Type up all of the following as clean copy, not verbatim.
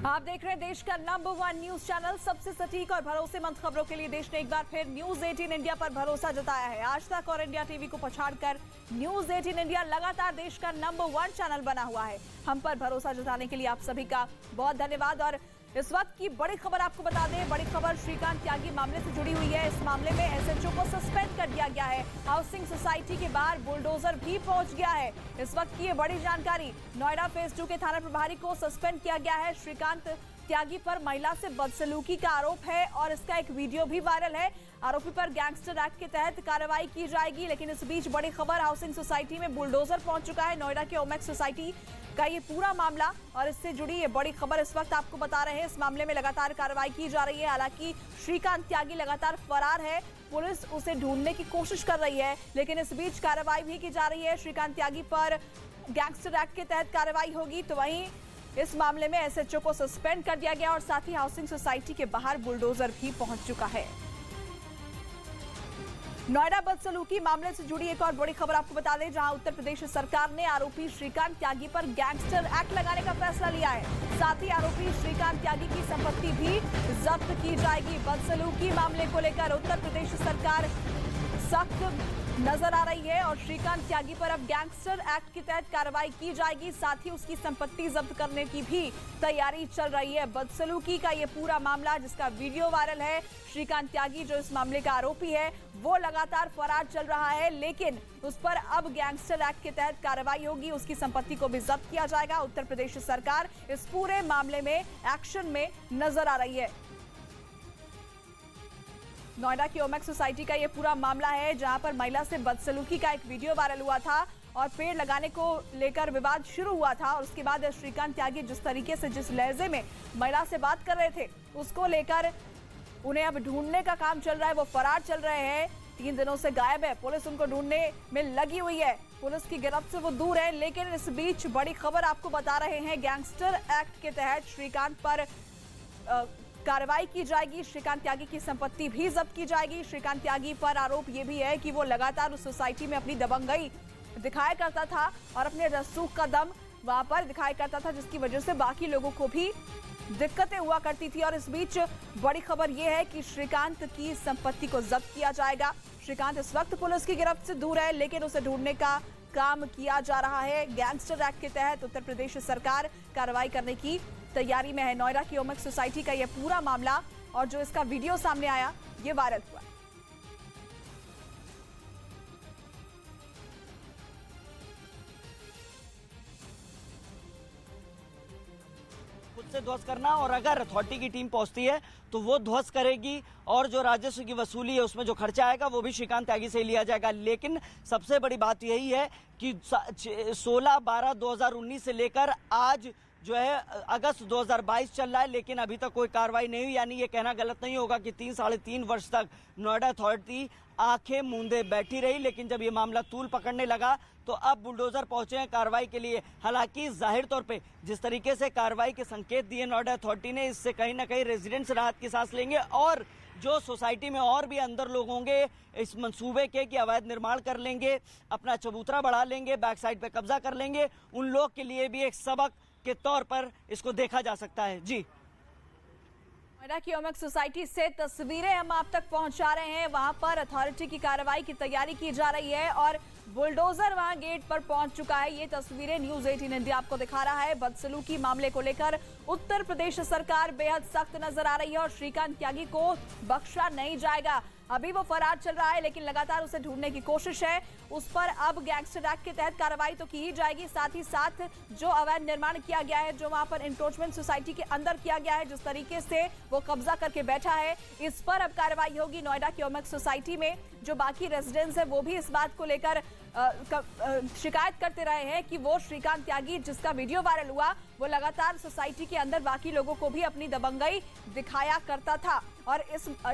आप देख रहे हैं देश का नंबर 1 न्यूज चैनल। सबसे सटीक और भरोसेमंद खबरों के लिए देश ने एक बार फिर न्यूज 18 इंडिया पर भरोसा जताया है। आज तक और इंडिया टीवी को पछाड़कर न्यूज 18 इंडिया लगातार देश का नंबर 1 चैनल बना हुआ है। हम पर भरोसा जताने के लिए आप सभी का बहुत धन्यवाद। और इस वक्त की बड़ी खबर आपको बता दें, बड़ी खबर श्रीकांत त्यागी मामले से जुड़ी हुई है। इस मामले में एसएचओ को सस्पेंड कर दिया गया है। हाउसिंग सोसाइटी के बाहर बुलडोजर भी पहुंच गया है। इस वक्त की ये बड़ी जानकारी, नोएडा फेज 2 के थाना प्रभारी को सस्पेंड किया गया है। श्रीकांत त्यागी पर महिला से बदसलूकी का आरोप है और इसका एक वीडियो भी वायरल है। आरोपी पर गैंगस्टर एक्ट के तहत कार्रवाई की जाएगी। लेकिन इस बीच बड़ी खबर, हाउसिंग सोसाइटी में बुलडोजर पहुंच चुका है। नोएडा के ओमेक्स सोसाइटी का ये पूरा मामला और इससे जुड़ी ये बड़ी खबर इस वक्त आपको बता रहे हैं। इस मामले में लगातार कार्रवाई की जा रही है। हालांकि श्रीकांत त्यागी लगातार फरार है, पुलिस उसे ढूंढने की कोशिश कर रही है, लेकिन इस बीच कार्रवाई भी की जा रही है। श्रीकांत त्यागी पर गैंगस्टर एक्ट के तहत कार्रवाई होगी, तो वहीं इस मामले में एसएचओ को सस्पेंड कर दिया गया और साथ ही हाउसिंग सोसाइटी के बाहर बुलडोजर भी पहुंच चुका है। नोएडा बदसलूकी मामले से जुड़ी एक और बड़ी खबर आपको बता दें, जहां उत्तर प्रदेश सरकार ने आरोपी श्रीकांत त्यागी पर गैंगस्टर एक्ट लगाने का फैसला लिया है। साथ ही आरोपी श्रीकांत त्यागी की संपत्ति भी जब्त की जाएगी। बदसलूकी मामले को लेकर उत्तर प्रदेश सरकार सख्त नजर आ रही है और श्रीकांत त्यागी पर अब गैंगस्टर एक्ट के तहत कार्रवाई की जाएगी। साथ ही उसकी संपत्ति जब्त करने की भी तैयारी चल रही है। बदसलूकी का ये पूरा मामला, जिसका वीडियो वायरल है, श्रीकांत त्यागी जो इस मामले का आरोपी है वो लगातार फरार चल रहा है, लेकिन उस पर अब गैंगस्टर एक्ट के तहत कार्रवाई होगी, उसकी संपत्ति को भी जब्त किया जाएगा। उत्तर प्रदेश सरकार इस पूरे मामले में एक्शन में नजर आ रही है। नोएडा की ओमेक्स सोसाइटी का ये पूरा मामला है, जहां पर महिला से बदसलूकी का एक वीडियो वायरल हुआ था और पेड़ लगाने को लेकर विवाद शुरू हुआ था। और उसके बाद श्रीकांत त्यागी जिस तरीके से, जिस लहजे में महिला से बात कर रहे थे, उसको लेकर उन्हें अब ढूंढने का काम चल रहा है। वो फरार चल रहे हैं, 3 दिनों से गायब है। पुलिस उनको ढूंढने में लगी हुई है, पुलिस की गिरफ्त से वो दूर है। लेकिन इस बीच बड़ी खबर आपको बता रहे हैं, गैंगस्टर एक्ट के तहत श्रीकांत पर कार्रवाई की जाएगी। श्रीकांत त्यागी की संपत्ति भी जब्त की जाएगी। श्रीकांत त्यागी पर आरोप यह भी है कि वो लगातार उस सोसाइटी में अपनी दबंगई दिखाया करता था और अपने रसूख का दम वहां पर दिखाया करता था, जिसकी वजह से बाकी लोगों को भी दिक्कतें हुआ करती थी। और इस बीच बड़ी खबर यह है कि श्रीकांत की संपत्ति को जब्त किया जाएगा। श्रीकांत इस वक्त पुलिस की गिरफ्त से दूर है, लेकिन उसे ढूंढने का काम किया जा रहा है। गैंगस्टर एक्ट के तहत उत्तर प्रदेश सरकार कार्रवाई करने की तैयारी में है। नोएडा की ओमेक्स सोसाइटी का यह पूरा मामला और जो इसका वीडियो सामने आया, ये वायरल हुआ। खुद से ध्वस्त करना, और अगर अथॉरिटी की टीम पहुंचती है तो वो ध्वस्त करेगी और जो राजस्व की वसूली है उसमें जो खर्चा आएगा वो भी श्रीकांत त्यागी से लिया जाएगा। लेकिन सबसे बड़ी बात यही है कि 16/12/2019 से लेकर आज जो है अगस्त 2022 चल रहा है, लेकिन अभी तक कोई कार्रवाई नहीं हुई। यानी ये कहना गलत नहीं होगा कि 3-3.5 वर्ष तक नोएडा अथॉरिटी आंखें मूंदे बैठी रही, लेकिन जब ये मामला तूल पकड़ने लगा तो अब बुलडोजर पहुंचे हैं कार्रवाई के लिए। हालांकि जाहिर तौर पे जिस तरीके से कार्रवाई के संकेत दिए नोएडा अथॉरिटी ने, इससे कहीं ना कहीं रेजिडेंट्स राहत की सांस लेंगे और जो सोसाइटी में और भी अंदर लोग होंगे इस मंसूबे के कि अवैध निर्माण कर लेंगे, अपना चबूतरा बढ़ा लेंगे, बैक साइड पे कब्जा कर लेंगे, उन लोग के लिए भी एक सबक के तौर पर इसको देखा जा सकता है। जी, नोएडा की ओमेक्स सोसाइटी से तस्वीरें हम आप तक पहुंचा रहे हैं। वहां पर अथॉरिटी की कार्रवाई की तैयारी की जा रही है और बुलडोजर वहां गेट पर पहुंच चुका है। ये तस्वीरें न्यूज 18 इंडिया आपको दिखा रहा है। बदसलूकी मामले को लेकर उत्तर प्रदेश सरकार बेहद सख्त नजर आ रही है और श्रीकांत त्यागी को बख्शा नहीं जाएगा। अभी वो फरार चल रहा है, लेकिन लगातार उसे ढूंढने की कोशिश है। उस पर अब गैंगस्टर एक्ट के तहत कार्रवाई तो की ही जाएगी, साथ ही साथ जो अवैध निर्माण किया गया है, जो वहां पर इंक्रोचमेंट सोसाइटी के अंदर किया गया है, जिस तरीके से वो कब्जा करके बैठा है, इस पर अब कार्रवाई होगी। नोएडा की ओमेक्स सोसाइटी में जो बाकी रेजिडेंट्स है वो भी इस बात को लेकर शिकायत करते रहे हैं कि वो श्रीकांत त्यागी, जिसका वीडियो वायरल हुआ, वो लगातार सोसाइटी के अंदर बाकी लोगों को भी अपनी दबंगई दिखाया करता था। और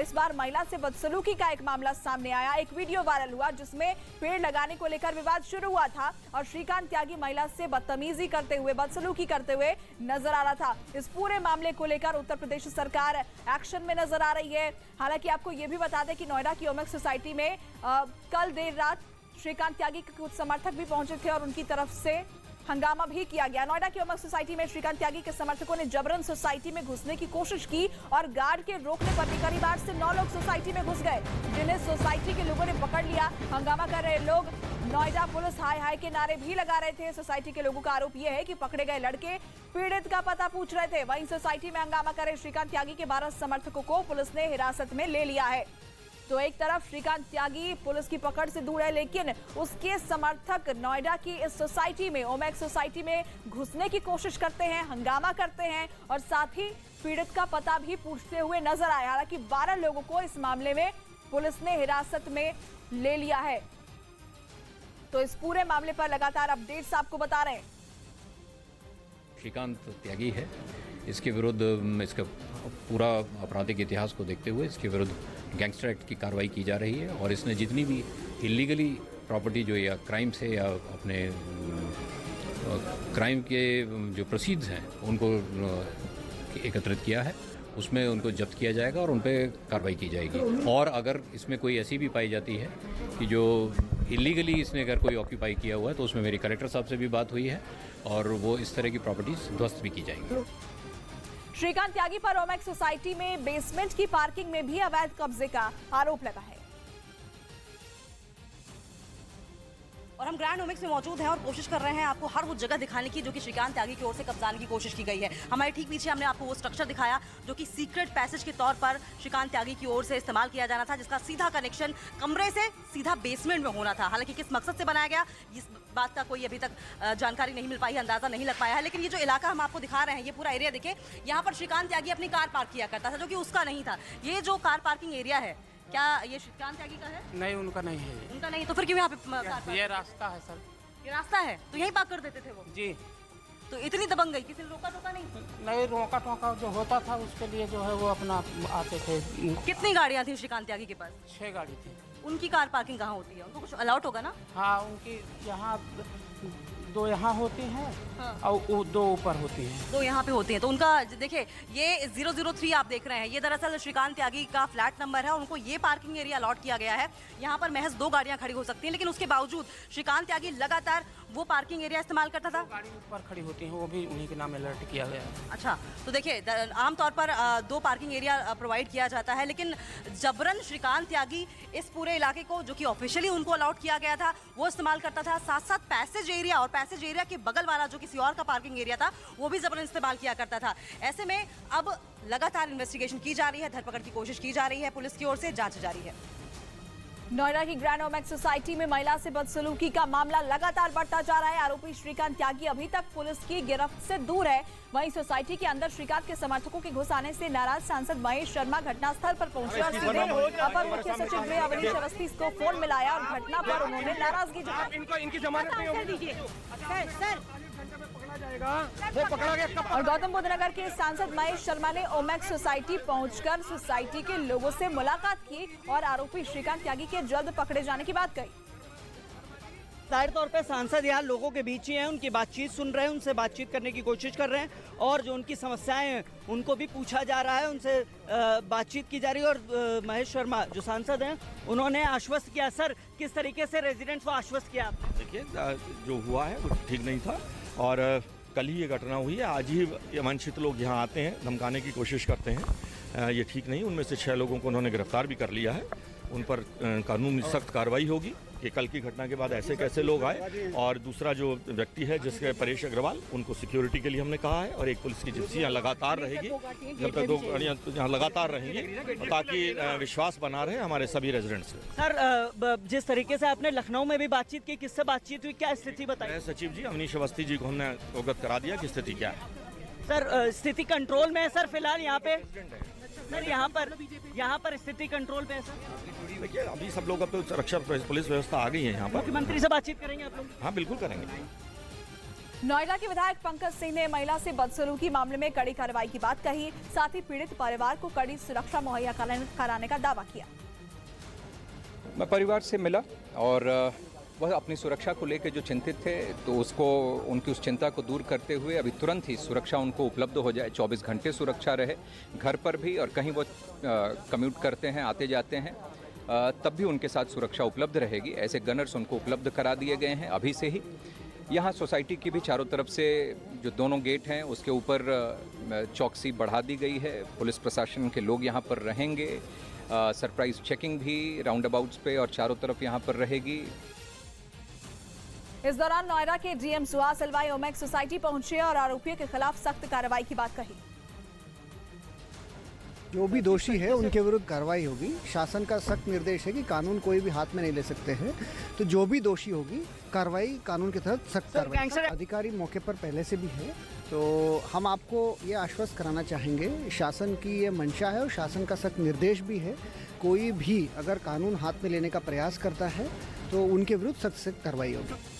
इस बार महिला से बदसलूकी का एक मामला सामने आया, एक वीडियो वायरल हुआ जिसमें पेड़ लगाने को लेकर विवाद शुरू हुआ था और श्रीकांत त्यागी महिला से बदतमीजी करते हुए, बदसलूकी करते हुए नजर आ रहा था। इस पूरे मामले को लेकर उत्तर प्रदेश सरकार एक्शन में नजर आ रही है। हालांकि आपको ये भी बता दें कि नोएडा की ओमेक्स सोसाइटी में कल देर रात श्रीकांत त्यागी के कुछ समर्थक भी पहुंचे थे और उनकी तरफ से हंगामा भी किया गया। नोएडा की उमंग सोसाइटी में श्रीकांत त्यागी के समर्थकों ने जबरन सोसाइटी में घुसने की कोशिश की और गार्ड के रोकने पर भी करीब 8 से 9 लोग सोसाइटी में घुस गए, जिन्हें सोसाइटी के लोगों ने पकड़ लिया। हंगामा कर रहे लोग नोएडा पुलिस हाय हाय के नारे भी लगा रहे थे। सोसाइटी के लोगों का आरोप यह है कि पकड़े गए लड़के पीड़ित का पता पूछ रहे थे। वहीं सोसाइटी में हंगामा कर रहे श्रीकांत त्यागी के 12 समर्थकों को पुलिस ने हिरासत में ले लिया है। तो एक तरफ श्रीकांत त्यागी पुलिस की पकड़ से दूर है, लेकिन उसके समर्थक नोएडा की इस सोसाइटी में, ओमेक्स सोसाइटी में घुसने की कोशिश करते हैं, हंगामा करते हैं और साथ ही पीड़ित का पता भी पूछते हुए नजर आए। हालांकि 12 लोगों को इस मामले में पुलिस ने हिरासत में ले लिया है। तो इस पूरे मामले पर लगातार अपडेट्स आपको बता रहे हैं। श्रीकांत त्यागी है, इसके विरुद्ध इसका पूरा आपराधिक इतिहास को देखते हुए इसके विरुद्ध गैंगस्टर एक्ट की कार्रवाई की जा रही है और इसने जितनी भी इलीगली प्रॉपर्टी जो या क्राइम से या अपने क्राइम के जो प्रोसीड्स हैं उनको एकत्रित किया है, उसमें उनको जब्त किया जाएगा और उन पर कार्रवाई की जाएगी। और अगर इसमें कोई ऐसी भी पाई जाती है कि जो इलीगली इसने अगर कोई ऑक्यूपाई किया हुआ है तो उसमें मेरी कलेक्टर साहब से भी बात हुई है और वो इस तरह की प्रॉपर्टीज ध्वस्त भी की जाएंगी। श्रीकांत त्यागी पर ओमेक्स सोसाइटी में बेसमेंट की पार्किंग में भी अवैध कब्जे का आरोप लगा है। और हम ग्रैंड ओमेक्स में मौजूद हैं और कोशिश कर रहे हैं आपको हर वो जगह दिखाने की जो कि श्रीकांत त्यागी की ओर से कब्जाने की कोशिश की गई है। हमारे ठीक पीछे हमने आपको वो स्ट्रक्चर दिखाया जो कि सीक्रेट पैसेज के तौर पर श्रीकांत त्यागी की ओर से इस्तेमाल किया जाना था, जिसका सीधा कनेक्शन कमरे से सीधा बेसमेंट में होना था। हालांकि किस मकसद से बनाया गया इस बात का कोई अभी तक जानकारी नहीं मिल पाई है, अंदाजा नहीं लग पाया है। लेकिन ये जो इलाका हम आपको दिखा रहे हैं, ये पूरा एरिया देखिए, यहाँ पर श्रीकांत त्यागी अपनी कार पार्क किया करता था जो कि उसका नहीं था। ये जो कार पार्किंग एरिया है, क्या ये श्रीकांत त्यागी का है? नहीं, उनका नहीं है। उनका नहीं, तो फिर क्यों यहाँ पे कार पार्क? ये रास्ता है सर। ये रास्ता है तो यहीं पार्क कर देते थे वो जी। तो इतनी दबंग गई, किसी ने रोका टोका नहीं? नहीं, रोका टोका जो होता था उसके लिए जो है वो अपना आते थे। कितनी गाड़ियाँ थी श्रीकांत त्यागी के पास? 6 गाड़ी थी। उनकी कार पार्किंग कहाँ होती है? उनको कुछ अलाउड होगा ना? हाँ, उनकी यहाँ 2 यहाँ होती हैं। हाँ। और 2 ऊपर होती हैं। 2 यहाँ पे होती हैं। तो उनका देखिए, ये 003 आप देख रहे हैं, ये दरअसल श्रीकांत त्यागी का फ्लैट नंबर है। उनको ये पार्किंग एरिया अलॉट किया गया है। यहाँ पर महज 2 गाड़ियाँ खड़ी हो सकती हैं, लेकिन उसके बावजूद श्रीकांत त्यागी लगातार वो पार्किंग एरिया इस्तेमाल करता था। गाड़ी ऊपर खड़ी होती हैं, वो भी उन्हीं के नाम अलर्ट किया गया है। अच्छा, तो देखिए आमतौर पर 2 पार्किंग एरिया प्रोवाइड किया जाता है, लेकिन जबरन श्रीकांत त्यागी इस पूरे इलाके को, जो कि ऑफिशियली उनको अलॉट किया गया था, वो इस्तेमाल करता था। साथ साथ पैसेज एरिया और पैसेज एरिया के बगल वाला जो किसी और का पार्किंग एरिया था, वो भी जबरन इस्तेमाल किया करता था। ऐसे में अब लगातार इन्वेस्टिगेशन की जा रही है, धरपकड़ की कोशिश की जा रही है, पुलिस की ओर से जांच जारी है। नोएडा की ग्रैंड ओमेक्स सोसाइटी में महिला से बदसलूकी का मामला लगातार बढ़ता जा रहा है। आरोपी श्रीकांत त्यागी अभी तक पुलिस की गिरफ्त से दूर है। वहीं सोसाइटी के अंदर श्रीकांत के समर्थकों के घुस आने से नाराज सांसद महेश शर्मा घटनास्थल पर पहुंचे और सीधे अपर मुख्य सचिव गृह अवनीश अवस्थी को फोन मिलाया और घटना पर उन्होंने नाराजगी जताई। इनकी जमानत नहीं होगी। और गौतम बुद्ध नगर के सांसद महेश शर्मा ने ओमेक्स सोसाइटी पहुंचकर सोसाइटी के लोगों से मुलाकात की और आरोपी श्रीकांत त्यागी के जल्द पकड़े जाने की बात कही। जाहिर तौर पे सांसद यहाँ लोगों के बीच ही हैं, उनकी बातचीत सुन रहे हैं, उनसे बातचीत करने की कोशिश कर रहे हैं और जो उनकी समस्याएं हैं उनको भी पूछा जा रहा है, उनसे बातचीत की जा रही है। और महेश शर्मा जो सांसद हैं, उन्होंने आश्वस्त किया। सर, किस तरीके से रेजिडेंट्स को आश्वस्त किया? देखिए, जो हुआ है वो ठीक नहीं था और कल ही ये घटना हुई है। आज ही अवांछित लोग यहाँ आते हैं, धमकाने की कोशिश करते हैं, ये ठीक नहीं। उनमें से 6 लोगों को उन्होंने गिरफ्तार भी कर लिया है। उन पर कानूनी सख्त कार्रवाई होगी कि कल की घटना के बाद ऐसे कैसे लोग आए। और दूसरा जो व्यक्ति है जिसके परेश अग्रवाल, उनको सिक्योरिटी के लिए हमने कहा है और एक पुलिस की जिप्सी यहाँ लगातार रहेगी, जब तक 2 गाड़ियाँ यहाँ लगातार रहेंगी ताकि विश्वास बना रहे हमारे सभी रेजिडेंट्स। सर, जिस तरीके से आपने लखनऊ में भी बातचीत की, किससे बातचीत हुई, क्या स्थिति बताई? सचिव जी अवनीश अवस्थी जी को हमने अवगत करा दिया कि स्थिति क्या है। सर, स्थिति कंट्रोल में है सर फिलहाल यहाँ पे? सर, यहाँ पर स्थिति कंट्रोल पे है सर? देखिए, अभी सब लोग अब तो सुरक्षा पुलिस व्यवस्था आ गई है यहाँ पर। मुख्यमंत्री से बातचीत करेंगे आप लोग? हाँ, बिल्कुल करेंगे। नोएडा के विधायक पंकज सिंह ने महिला से बदसलूकी मामले में कड़ी कार्रवाई की बात कही। साथ ही पीड़ित परिवार को कड़ी सुरक्षा मुहैया कराने का दावा किया। मैं परिवार से मिला और वह अपनी सुरक्षा को लेकर जो चिंतित थे, तो उसको उनकी उस चिंता को दूर करते हुए अभी तुरंत ही सुरक्षा उनको उपलब्ध हो जाए, 24 घंटे सुरक्षा रहे घर पर भी और कहीं वो कम्यूट करते हैं, आते जाते हैं, तब भी उनके साथ सुरक्षा उपलब्ध रहेगी। ऐसे गनर्स उनको उपलब्ध करा दिए गए हैं अभी से ही। यहाँ सोसाइटी की भी चारों तरफ से जो दोनों गेट हैं उसके ऊपर चौकसी बढ़ा दी गई है। पुलिस प्रशासन के लोग यहाँ पर रहेंगे। सरप्राइज चेकिंग भी राउंड अबाउट्स पे और चारों तरफ यहाँ पर रहेगी। इस दौरान नोएडा के डीएम सुहास अलवाई ओमेक्स सोसाइटी पहुंचे और आरोपियों के खिलाफ सख्त कार्रवाई की बात कही। जो भी दोषी है उनके विरुद्ध कार्रवाई होगी। शासन का सख्त निर्देश है कि कानून कोई भी हाथ में नहीं ले सकते हैं, तो जो भी दोषी होगी कार्रवाई कानून के तहत सख्त कार्रवाई। अधिकारी मौके पर पहले से भी है, तो हम आपको ये आश्वस्त कराना चाहेंगे शासन की ये मंशा है और शासन का सख्त निर्देश भी है। कोई भी अगर कानून हाथ में लेने का प्रयास करता है तो उनके विरुद्ध सख्त कार्रवाई होगी।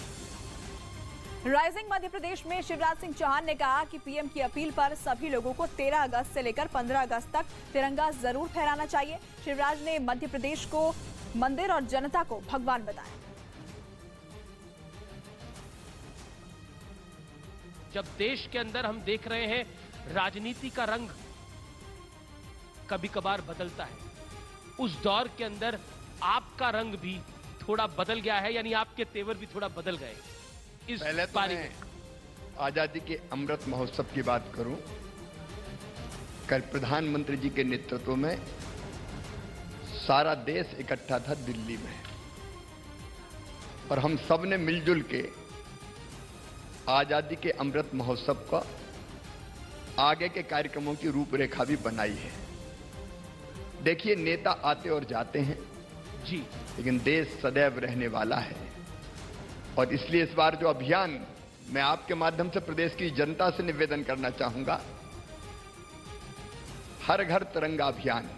राइजिंग मध्य प्रदेश में शिवराज सिंह चौहान ने कहा कि पीएम की अपील पर सभी लोगों को 13 अगस्त से लेकर 15 अगस्त तक तिरंगा जरूर फहराना चाहिए। शिवराज ने मध्य प्रदेश को मंदिर और जनता को भगवान बताया। जब देश के अंदर हम देख रहे हैं राजनीति का रंग कभी कभार बदलता है, उस दौर के अंदर आपका रंग भी थोड़ा बदल गया है, यानी आपके तेवर भी थोड़ा बदल गए। पहले तो मैं आजादी के अमृत महोत्सव की बात करूं। कल प्रधानमंत्री जी के नेतृत्व में सारा देश इकट्ठा था दिल्ली में और हम सब ने मिलजुल के आजादी के अमृत महोत्सव का आगे के कार्यक्रमों की रूपरेखा भी बनाई है। देखिए, नेता आते और जाते हैं जी, लेकिन देश सदैव रहने वाला है और इसलिए इस बार जो अभियान, मैं आपके माध्यम से प्रदेश की जनता से निवेदन करना चाहूंगा, हर घर तिरंगा अभियान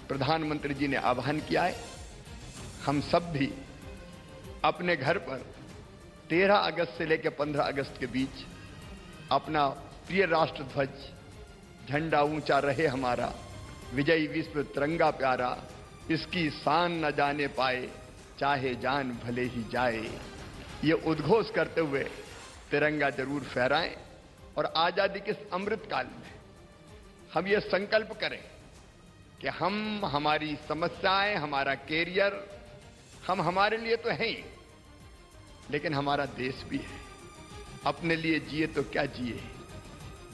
प्रधानमंत्री जी ने आह्वान किया है। हम सब भी अपने घर पर 13 अगस्त से लेकर 15 अगस्त के बीच अपना प्रिय राष्ट्र ध्वज, झंडा ऊंचा रहे हमारा, विजयी विश्व तिरंगा प्यारा, इसकी शान न जाने पाए चाहे जान भले ही जाए, ये उद्घोष करते हुए तिरंगा जरूर फहराएं और आजादी के इस अमृत काल में हम ये संकल्प करें कि हम, हमारी समस्याएं, हमारा कैरियर, हम हमारे लिए तो हैं ही, लेकिन हमारा देश भी है। अपने लिए जिए तो क्या जिए,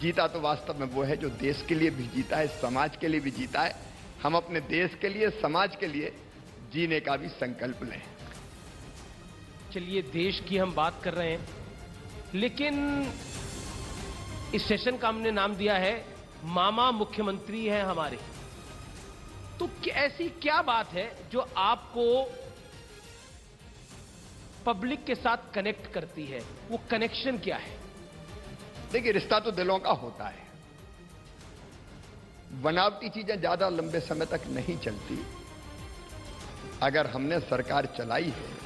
जीता तो वास्तव में वो है जो देश के लिए भी जीता है, समाज के लिए भी जीता है। हम अपने देश के लिए, समाज के लिए जीने का भी संकल्प लें। चलिए, देश की हम बात कर रहे हैं, लेकिन इस सेशन का हमने नाम दिया है मामा मुख्यमंत्री हैं हमारे। तो ऐसी क्या बात है जो आपको पब्लिक के साथ कनेक्ट करती है? वो कनेक्शन क्या है? देखिए, रिश्ता तो दिलों का होता है। बनावटी चीजें ज्यादा लंबे समय तक नहीं चलती। अगर हमने सरकार चलाई है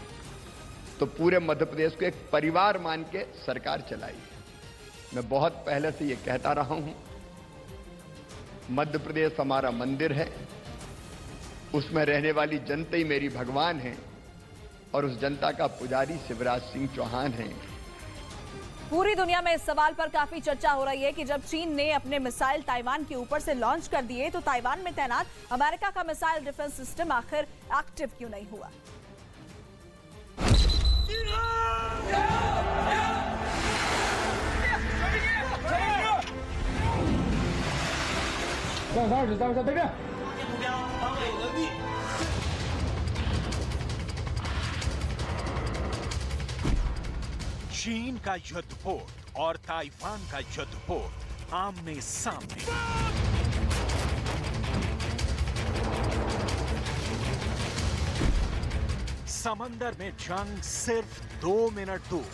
तो पूरे मध्य प्रदेश को एक परिवार मान के सरकार चलाई है। मैं बहुत पहले से ये कहता रहा हूं, मध्य प्रदेश हमारा मंदिर है, उसमें रहने वाली जनता ही मेरी भगवान है और उस जनता का पुजारी शिवराज सिंह चौहान है। पूरी दुनिया में इस सवाल पर काफी चर्चा हो रही है कि जब चीन ने अपने मिसाइल ताइवान के ऊपर से लॉन्च कर दिए तो ताइवान में तैनात अमेरिका का मिसाइल डिफेंस सिस्टम आखिर एक्टिव क्यों नहीं हुआ? चीन का युद्धपोत और ताइवान का युद्धपोत आमने सामने। समंदर में जंग सिर्फ 2 मिनट दूर।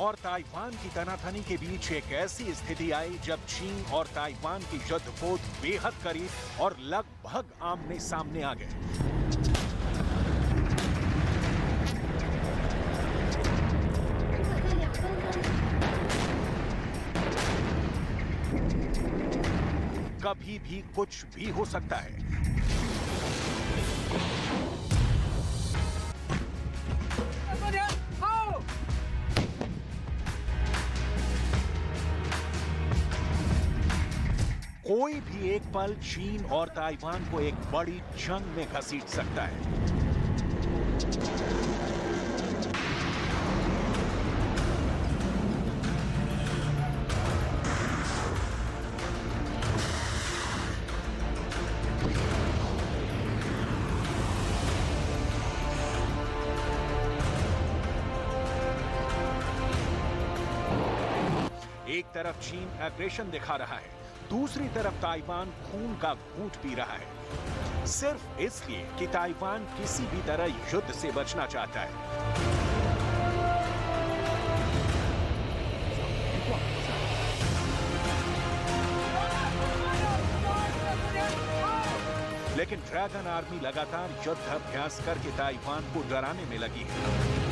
और ताइवान की तनातनी के बीच एक ऐसी स्थिति आई जब चीन और ताइवान की युद्धपोत बेहद करीब और लगभग आमने सामने आ गए। कभी भी कुछ भी हो सकता है। कोई भी एक पल चीन और ताइवान को एक बड़ी जंग में घसीट सकता है। एक तरफ चीन एग्रेशन दिखा रहा है, दूसरी तरफ ताइवान खून का घूंट पी रहा है, सिर्फ इसलिए कि ताइवान किसी भी तरह युद्ध से बचना चाहता है। लेकिन ड्रैगन आर्मी लगातार युद्ध अभ्यास करके ताइवान को डराने में लगी है।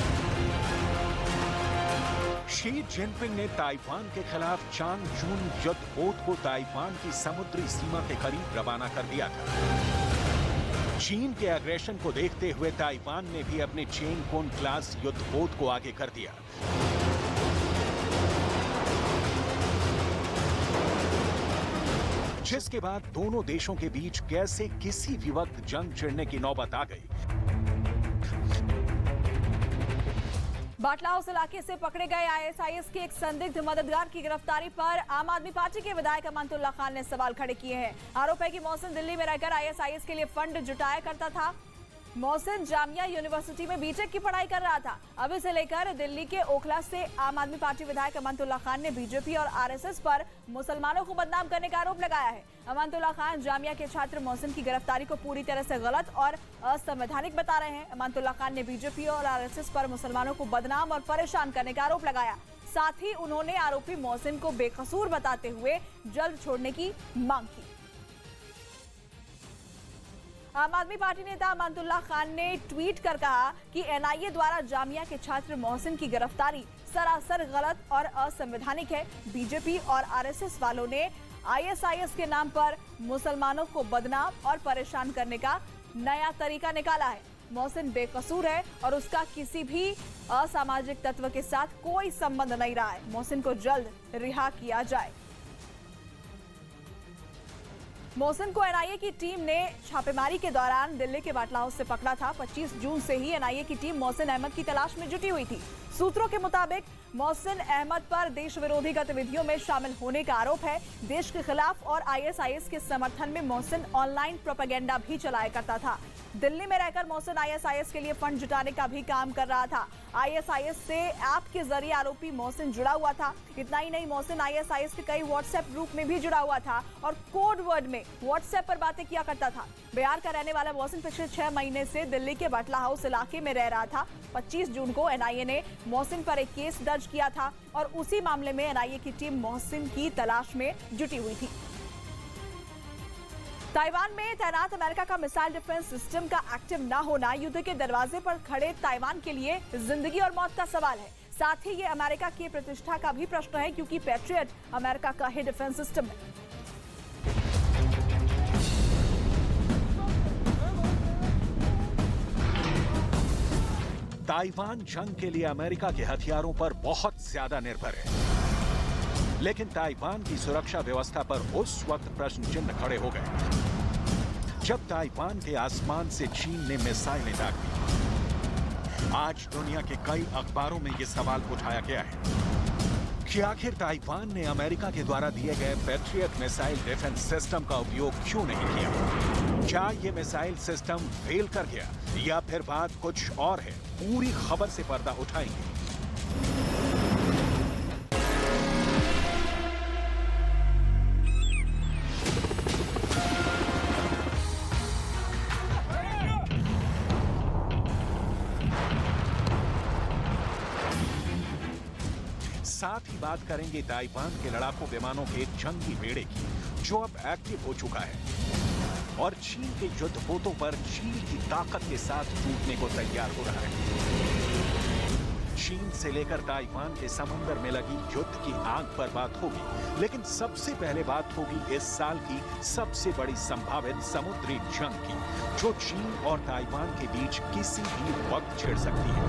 शी जिनपिंग ने ताइवान के खिलाफ चांगचून युद्धपोत को ताइवान की समुद्री सीमा के करीब रवाना कर दिया था। चीन के एग्रेशन को देखते हुए ताइवान ने भी अपने चेंगकोन क्लास युद्धपोत को आगे कर दिया। जिसके बाद दोनों देशों के बीच कैसे किसी भी वक्त जंग छिड़ने की नौबत आ गई। बाटला हाउस इलाके से पकड़े गए आईएसआईएस के एक संदिग्ध मददगार की गिरफ्तारी पर आम आदमी पार्टी के विधायक अमानतुल्लाह खान ने सवाल खड़े किए हैं। आरोप है कि मोहसिन दिल्ली में रहकर आईएसआईएस के लिए फंड जुटाया करता था। मोहसिन जामिया यूनिवर्सिटी में बीटेक की पढ़ाई कर रहा था। अब इसे लेकर दिल्ली के ओखला से आम आदमी पार्टी विधायक अमानतुल्लाह खान ने बीजेपी और आरएसएस पर मुसलमानों को बदनाम करने का आरोप लगाया है। अमानतुल्लाह खान जामिया के छात्र मोहसिन की गिरफ्तारी को पूरी तरह से गलत और असंवैधानिक बता रहे हैं। अमानतुल्लाह खान ने बीजेपी और आरएसएस पर मुसलमानों को बदनाम और परेशान करने का आरोप लगाया। साथ ही उन्होंने आरोपी मोहसिन को बेकसूर बताते हुए जल्द छोड़ने की मांग की। आम आदमी पार्टी नेता अमानतुल्लाह खान ने ट्वीट कर कहा कि एनआईए द्वारा जामिया के छात्र मोहसिन की गिरफ्तारी सरासर गलत और असंवैधानिक है। बीजेपी और आरएसएस वालों ने आईएसआईएस के नाम पर मुसलमानों को बदनाम और परेशान करने का नया तरीका निकाला है। मोहसिन बेकसूर है और उसका किसी भी असामाजिक तत्व के साथ कोई संबंध नहीं रहा है। मोहसिन को जल्द रिहा किया जाए। मोहसिन को एनआईए की टीम ने छापेमारी के दौरान दिल्ली के बाटला हाउस से पकड़ा था। 25 जून से ही एनआईए की टीम मोहसिन अहमद की तलाश में जुटी हुई थी। सूत्रों के मुताबिक मोहसिन अहमद पर देश विरोधी गतिविधियों में शामिल होने का आरोप है। देश के खिलाफ और आईएसआईएस के समर्थन में मोहसिन ऑनलाइन प्रोपेगेंडा भी चलाया करता था। दिल्ली में रहकर मोहसिन आईएसआईएस के लिए फंड जुटाने का भी काम कर रहा था। आईएसआईएस से ऐप के जरिए आरोपी मोहसिन जुड़ा हुआ था। इतना ही नहीं, मोहसिन आईएसआईएस के कई व्हाट्सएप ग्रुप में भी जुड़ा हुआ था और कोड वर्ड में व्हाट्सएप पर बातें किया करता था। बिहार का रहने वाला मोहसिन पिछले 6 महीने से दिल्ली के बाटला हाउस इलाके में रह रहा था। 25 जून को एनआईए ने मोहसिन पर एक केस दर्ज किया था और उसी मामले में एनआईए की टीम मोहसिन की तलाश में जुटी हुई थी। ताइवान में तैनात अमेरिका का मिसाइल डिफेंस सिस्टम का एक्टिव न होना युद्ध के दरवाजे पर खड़े ताइवान के लिए जिंदगी और मौत का सवाल है। साथ ही ये अमेरिका की प्रतिष्ठा का भी प्रश्न है, क्योंकि पैट्रियट अमेरिका का ही डिफेंस सिस्टम है। ताइवान जंग के लिए अमेरिका के हथियारों पर बहुत ज्यादा निर्भर है, लेकिन ताइवान की सुरक्षा व्यवस्था पर उस वक्त प्रश्न चिन्ह खड़े हो गए जब ताइवान के आसमान से चीन ने मिसाइलें दाग दी। आज दुनिया के कई अखबारों में यह सवाल उठाया गया है कि आखिर ताइवान ने अमेरिका के द्वारा दिए गए पैट्रियट मिसाइल डिफेंस सिस्टम का उपयोग क्यों नहीं किया। क्या ये मिसाइल सिस्टम फेल कर गया या फिर बात कुछ और है? पूरी खबर से पर्दा उठाएंगे। साथ ही बात करेंगे ताइवान के लड़ाकू विमानों के जंगी बेड़े की, जो अब एक्टिव हो चुका है और चीन के युद्धपोतों पर चीन की ताकत के साथ टूटने को तैयार हो रहा है। चीन से लेकर ताइवान के समंदर में लगी युद्ध की आग पर बात होगी, लेकिन सबसे पहले बात होगी इस साल की सबसे बड़ी संभावित समुद्री जंग की, जो चीन और ताइवान के बीच किसी भी वक्त छिड़ सकती है।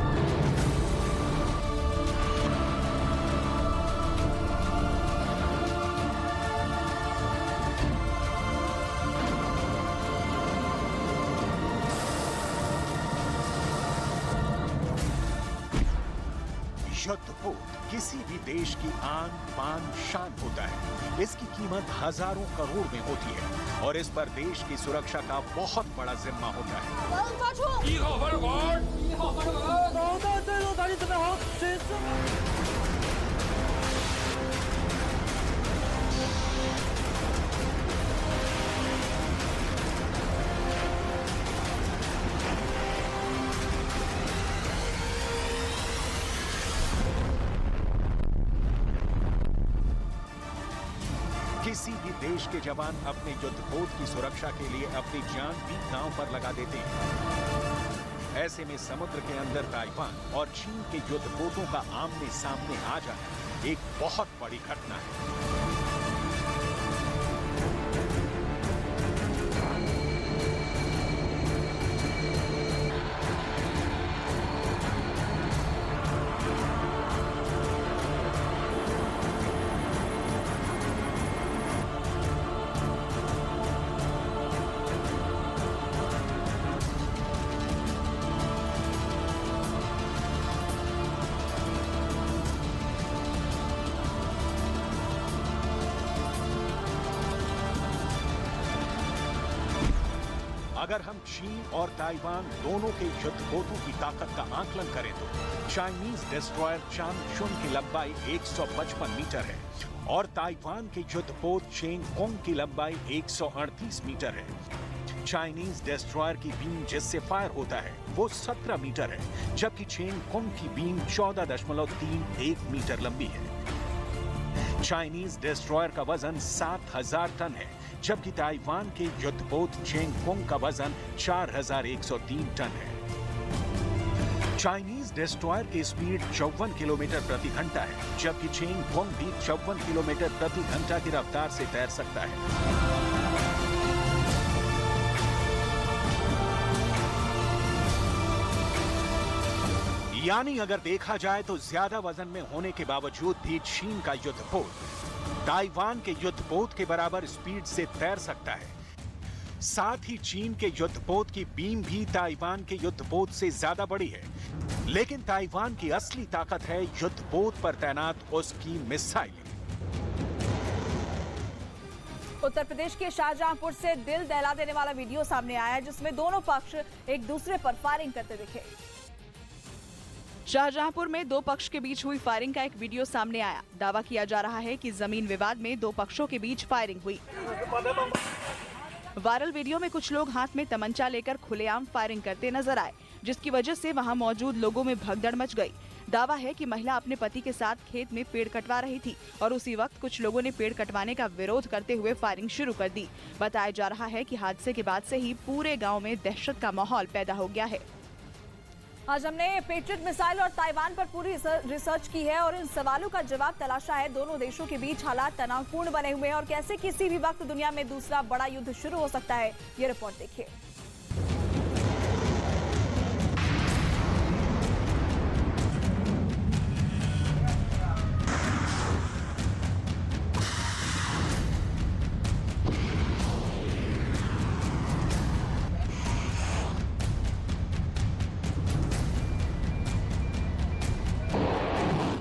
युद्धपोत किसी भी देश की आन बान शान होता है। इसकी कीमत हजारों करोड़ में होती है और इस पर देश की सुरक्षा का बहुत बड़ा जिम्मा होता है। किसी भी देश के जवान अपने युद्धपोत की सुरक्षा के लिए अपनी जान भी दांव पर लगा देते हैं। ऐसे में समुद्र के अंदर ताइवान और चीन के युद्धपोतों का आमने सामने आ जाना एक बहुत बड़ी घटना है। अगर हम चीन और ताइवान दोनों के युद्धपोतों की ताकत का आकलन करें तो चाइनीज डिस्ट्रॉयर चांगशुन की लंबाई 155 मीटर है और ताइवान के युद्धपोत चेंगकोंग की लंबाई 138 मीटर है। चाइनीज डिस्ट्रॉयर की बीम जिससे फायर होता है वो 17 मीटर है, जबकि चेंगकोंग की बीम 14.31 मीटर लंबी है। चाइनीज डिस्ट्रॉयर का वजन 7000 टन है, जबकि ताइवान के युद्धपोत चेंगकोंग का वजन 4103 टन है। चाइनीज डिस्ट्रॉयर की स्पीड 54 किलोमीटर प्रति घंटा है, जबकि चेंगकोंग भी 54 किलोमीटर प्रति घंटा की रफ्तार से तैर सकता है। यानी अगर देखा जाए तो ज्यादा वजन में होने के बावजूद भी चीन का युद्धपोत ताइवान के युद्धपोत के बराबर स्पीड से तैर सकता है। साथ ही चीन के युद्धपोत की बीम भी ताइवान के युद्धपोत से ज्यादा बड़ी है, लेकिन ताइवान की असली ताकत है युद्धपोत पर तैनात उसकी मिसाइल। उत्तर प्रदेश के शाहजहांपुर से दिल दहला देने वाला वीडियो सामने आया है, जिसमें दोनों पक्ष एक दूसरे पर फायरिंग करते दिखे। शाहजहांपुर में दो पक्ष के बीच हुई फायरिंग का एक वीडियो सामने आया। दावा किया जा रहा है कि जमीन विवाद में दो पक्षों के बीच फायरिंग हुई। वायरल वीडियो में कुछ लोग हाथ में तमंचा लेकर खुलेआम फायरिंग करते नजर आए, जिसकी वजह से वहां मौजूद लोगों में भगदड़ मच गई। दावा है कि महिला अपने पति के साथ खेत में पेड़ कटवा रही थी और उसी वक्त कुछ लोगों ने पेड़ कटवाने का विरोध करते हुए फायरिंग शुरू कर दी। बताया जा रहा है कि हादसे के बाद से ही पूरे गाँव में दहशत का माहौल पैदा हो गया है। आज हमने पेट्रियट मिसाइल और ताइवान पर पूरी रिसर्च की है और इन सवालों का जवाब तलाशा है। दोनों देशों के बीच हालात तनावपूर्ण बने हुए हैं और कैसे किसी भी वक्त दुनिया में दूसरा बड़ा युद्ध शुरू हो सकता है, ये रिपोर्ट देखिए।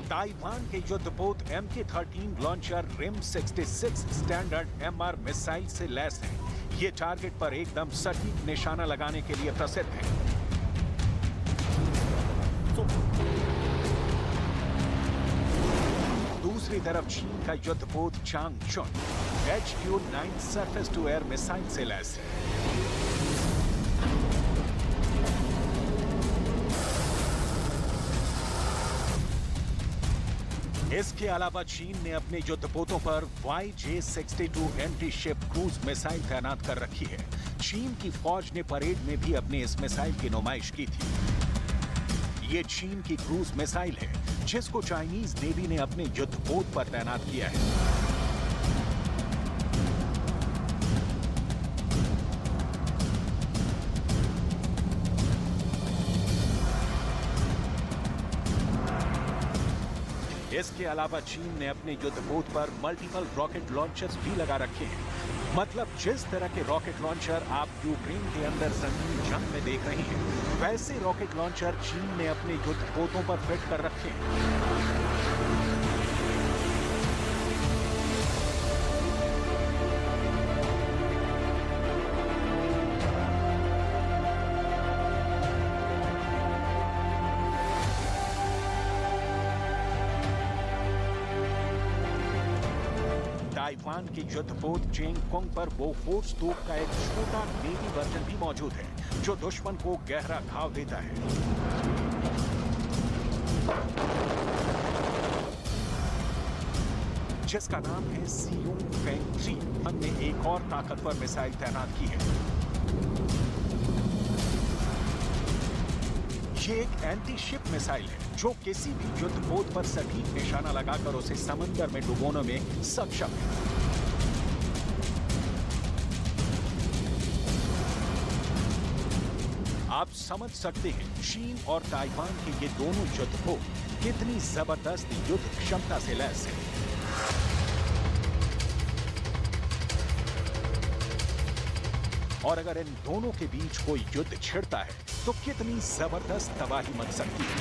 ताइवान के युद्धपोत MK-13 launcher RIM 66 standard MR missile से लैस है। ये टारगेट पर एकदम सटीक निशाना लगाने के लिए प्रसिद्ध है। दूसरी तरफ चीन का युद्धपोत Changchun HQ-9 surface to air missile से लैस है। इसके अलावा चीन ने अपने युद्धपोतों पर YJ-62 anti ship cruise missile तैनात कर रखी है। चीन की फौज ने परेड में भी अपने इस मिसाइल की नुमाइश की थी। ये चीन की क्रूज मिसाइल है, जिसको चाइनीज नेवी ने अपने युद्धपोत पर तैनात किया है। इसके अलावा चीन ने अपने युद्धपोत पर मल्टीपल रॉकेट लॉन्चर्स भी लगा रखे हैं। मतलब जिस तरह के रॉकेट लॉन्चर आप यूक्रेन के अंदर जंगली जंग में देख रहे हैं, वैसे रॉकेट लॉन्चर चीन ने अपने युद्ध पोतों पर फिट कर रखे हैं। ताइवान के युद्धपोत चेंगकोंग पर बोफोर्स तोप का एक छोटा नेवी वर्जन भी मौजूद है, जो दुश्मन को गहरा घाव देता है। जिसका नाम है सियोंग फेंग 3। हमने एक और ताकतवर मिसाइल तैनात की है। ये एक एंटी शिप मिसाइल है जो किसी भी युद्धपोत पर सटीक निशाना लगाकर उसे समंदर में डुबोने में सक्षम है। आप समझ सकते हैं चीन और ताइवान के ये दोनों युद्धपोत कितनी जबरदस्त युद्ध क्षमता से लैस है। और अगर इन दोनों के बीच कोई युद्ध छिड़ता है तो कितनी जबरदस्त तबाही मच सकती है।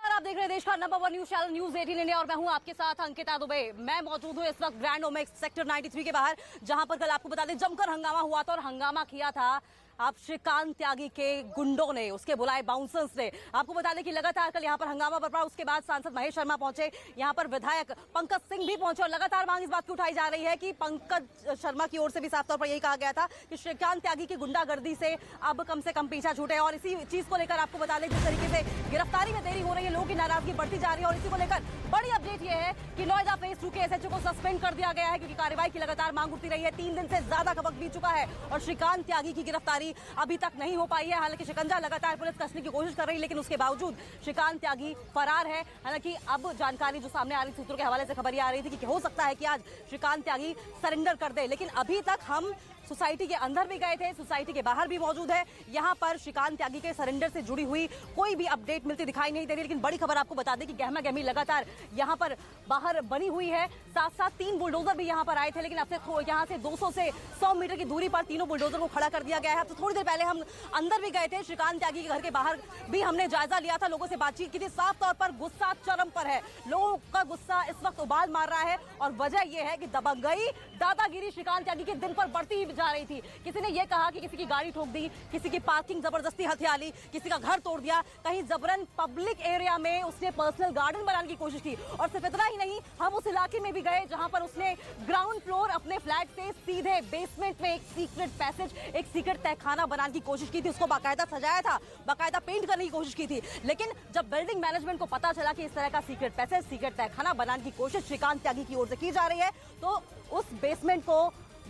आप देख रहे हैं देश का number 1 news channel news 18 India और मैं हूं आपके साथ अंकिता दुबे। मैं मौजूद हूं इस वक्त ग्रैंड ओमेक्स सेक्टर 93 के बाहर, जहां पर कल आपको बता दें जमकर हंगामा हुआ था और हंगामा किया था आप श्रीकांत त्यागी के गुंडों ने, उसके बुलाए बाउंसर्स ने। आपको बता दें कि लगातार कल यहाँ पर हंगामा बरपा, उसके बाद सांसद महेश शर्मा पहुंचे, यहाँ पर विधायक पंकज सिंह भी पहुंचे और लगातार मांग इस बात की उठाई जा रही है कि पंकज शर्मा की ओर से भी साफ तौर पर यही कहा गया था कि श्रीकांत त्यागी की गुंडागर्दी से अब कम से कम पीछा छूटे। और इसी चीज को लेकर आपको बता दें जिस तरीके से गिरफ्तारी में देरी हो रही है, लोगों की नाराजगी बढ़ती जा रही है और इसी को लेकर बड़ी अपडेट यह है कि नोएडा फेज 2 के एसएचओ को सस्पेंड कर दिया गया है, क्योंकि कार्रवाई की लगातार मांग उठती रही है। 3 दिन से ज्यादा का वक्त बीत चुका है और श्रीकांत त्यागी की गिरफ्तारी अभी तक नहीं हो पाई है। हालांकि शिकंजा लगातार पुलिस कसने की कोशिश कर रही है, लेकिन उसके बावजूद श्रीकांत त्यागी फरार है। हालांकि अब जानकारी जो सामने आ रही सूत्रों के हवाले से खबर आ रही थी कि हो सकता है कि आज श्रीकांत त्यागी सरेंडर कर दे, लेकिन अभी तक हम सोसाइटी के अंदर भी गए थे, सोसाइटी के बाहर भी मौजूद है। यहां पर श्रीकांत त्यागी के सरेंडर से जुड़ी हुई कोई भी अपडेट मिलती दिखाई नहीं दे रही। लेकिन बड़ी खबर आपको बता दें कि गहमा गहमी लगातार यहां पर बाहर बनी हुई है। साथ साथ 3 बुलडोजर भी यहां पर आए थे, लेकिन अब से यहां से 200 से 100 मीटर की दूरी पर तीनों बुलडोजर को खड़ा कर दिया गया है। तो थोड़ी देर पहले हम अंदर भी गए थे, श्रीकांत त्यागी के घर के बाहर भी हमने जायजा लिया था, लोगों से बातचीत की थी। साफ तौर पर गुस्सा चरम पर है, लोगों का गुस्सा इस वक्त उबाल मार रहा है और वजह यह है कि दबंगई दादागिरी श्रीकांत त्यागी के दिन पर बढ़ती ही जा रही थी। किसी ने यह कहा कि किसी की गाड़ी ठोक दी, किसी की पार्किंग जबरदस्ती हथिया ली, किसी का घर तोड़ दिया, कहीं जबरन पब्लिक एरिया में उसने पर्सनल गार्डन बनाने की कोशिश की। और सिर्फ इतना ही नहीं, हम उस इलाके में भी गए जहां पर उसने ग्राउंड फ्लोर अपने फ्लैट से सीधे बेसमेंट में एक सीक्रेट पैसेज, एक सीक्रेट तहखाना बनाने की कोशिश की थी। उसको बाकायदा सजाया था, बाकायदा पेंट करने की कोशिश की थी। लेकिन जब बिल्डिंग मैनेजमेंट को पता चला कि इस तरह का सीक्रेट पैसेज, सीक्रेट तहखाना बनाने की कोशिश श्रीकांत त्यागी की ओर से की जा रही है, तो उस बेसमेंट को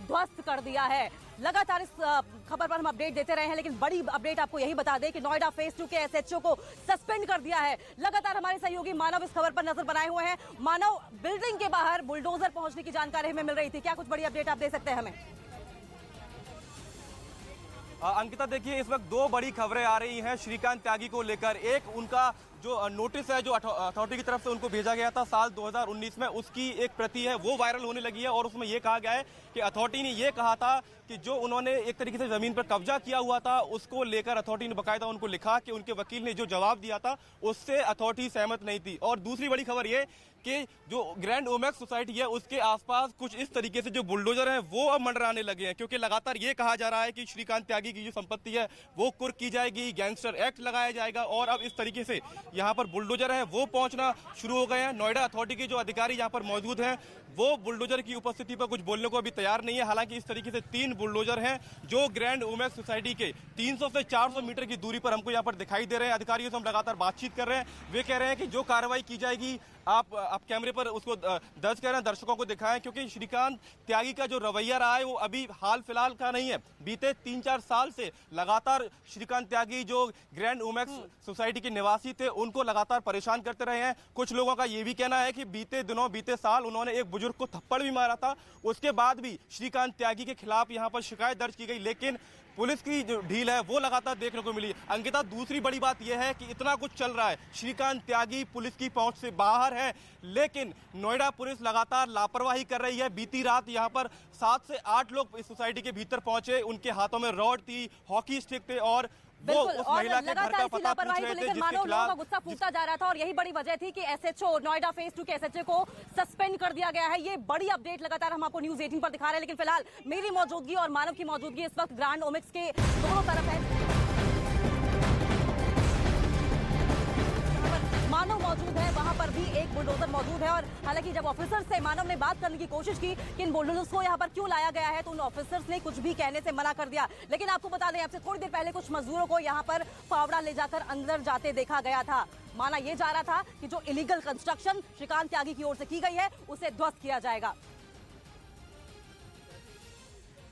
ध्वस्त कर दिया है। लगातार इस खबर पर हम अपडेट देते रहे हैं, लेकिन बड़ी अपडेट आपको यही बता दें कि नोएडा फेज 2 के एसएचओ को सस्पेंड कर दिया है। लगातार हमारे सहयोगी मानव इस खबर पर नजर बनाए हुए हैं। मानव, बिल्डिंग के बाहर बुलडोजर पहुंचने की जानकारी हमें मिल रही थी, क्या कुछ बड़ी अपडेट आप दे सकते हैं हमें? अंकिता, देखिए इस वक्त 2 बड़ी खबरें आ रही हैं श्रीकांत त्यागी को लेकर। एक, उनका जो नोटिस है जो अथॉरिटी की तरफ से उनको भेजा गया था साल 2019 में, उसकी एक प्रति है वो वायरल होने लगी है और उसमें ये कहा गया है कि अथॉरिटी ने ये कहा था कि जो उन्होंने एक तरीके से जमीन पर कब्जा किया हुआ था उसको लेकर अथॉरिटी ने बाकायदा उनको लिखा कि उनके वकील ने जो जवाब दिया था उससे अथॉरिटी सहमत नहीं थी। और दूसरी बड़ी खबर ये कि जो ग्रैंड ओमेक्स सोसाइटी है उसके आसपास कुछ इस तरीके से जो बुलडोजर हैं वो अब मंडराने लगे हैं, क्योंकि लगातार ये कहा जा रहा है कि श्रीकांत त्यागी की जो संपत्ति है वो कुर्क की जाएगी, गैंगस्टर एक्ट लगाया जाएगा और अब इस तरीके से यहाँ पर बुलडोजर है वो पहुंचना शुरू हो गए हैं। नोएडा अथॉरिटी के जो अधिकारी यहाँ पर मौजूद हैं वो बुलडोजर की उपस्थिति पर कुछ बोलने को अभी तैयार नहीं है। हालांकि इस तरीके से 3 बुलडोजर हैं जो ग्रैंड ओमेक्स सोसाइटी के 300 से 400 मीटर की दूरी पर हमको यहाँ पर दिखाई दे रहे हैं। अधिकारियों से हम लगातार बातचीत कर रहे हैं, वे कह रहे हैं कि जो कार्रवाई की जाएगी आप कैमरे पर उसको दर्ज करें, दर्शकों को दिखाएं, क्योंकि श्रीकांत त्यागी का जो रवैया रहा है वो अभी हाल फिलहाल का नहीं है। बीते 3-4 साल से लगातार श्रीकांत त्यागी जो ग्रैंड ओमेक्स सोसाइटी के निवासी थे उनको लगातार परेशान करते रहे हैं। कुछ लोगों का ये भी कहना है कि बीते साल उन्होंने एक बुजुर्ग को थप्पड़ भी मारा था। उसके बाद भी श्रीकांत त्यागी के खिलाफ यहाँ पर शिकायत दर्ज की गई, लेकिन पुलिस की जो ढील है वो लगातार देखने को मिली। अंकिता, दूसरी बड़ी बात यह है कि इतना कुछ चल रहा है, श्रीकांत त्यागी पुलिस की पहुंच से बाहर है, लेकिन नोएडा पुलिस लगातार लापरवाही कर रही है। बीती रात यहाँ पर 7 से 8 लोग इस सोसाइटी के भीतर पहुंचे, उनके हाथों में रॉड थी, हॉकी स्टिक थे और वो उस महिला के घर का पता पूछ रहे थे, जिसके मानो लोगों का खिलाफ गुस्सा फूटता जा रहा था और यही बड़ी वजह थी कि एसएचओ नोएडा फेज 2 के एसएचओ को सस्पेंड कर दिया गया है। ये बड़ी अपडेट लगातार हम आपको न्यूज 18 पर दिखा रहे हैं, लेकिन फिलहाल मेरी मौजूदगी और मानव की मौजूदगी इस वक्त ग्रैंड ओमिक्स के दोनों तरफ है। मानव मौजूद है, वहां पर भी एक बुलडोजर मौजूद है और हालांकि जब ऑफिसर से मानव ने बात करने की कोशिश की कि इन बुलडोजर्स को यहाँ पर क्यों लाया गया है, तो उन ऑफिसर्स ने कुछ भी कहने से मना कर दिया। लेकिन आपको बता दें, आपसे थोड़ी देर पहले कुछ मजदूरों को यहाँ पर फावड़ा ले जाकर अंदर जाते देखा गया था। माना यह जा रहा था कि जो इलीगल कंस्ट्रक्शन श्रीकांत त्यागी की ओर से की गई है उसे ध्वस्त किया जाएगा।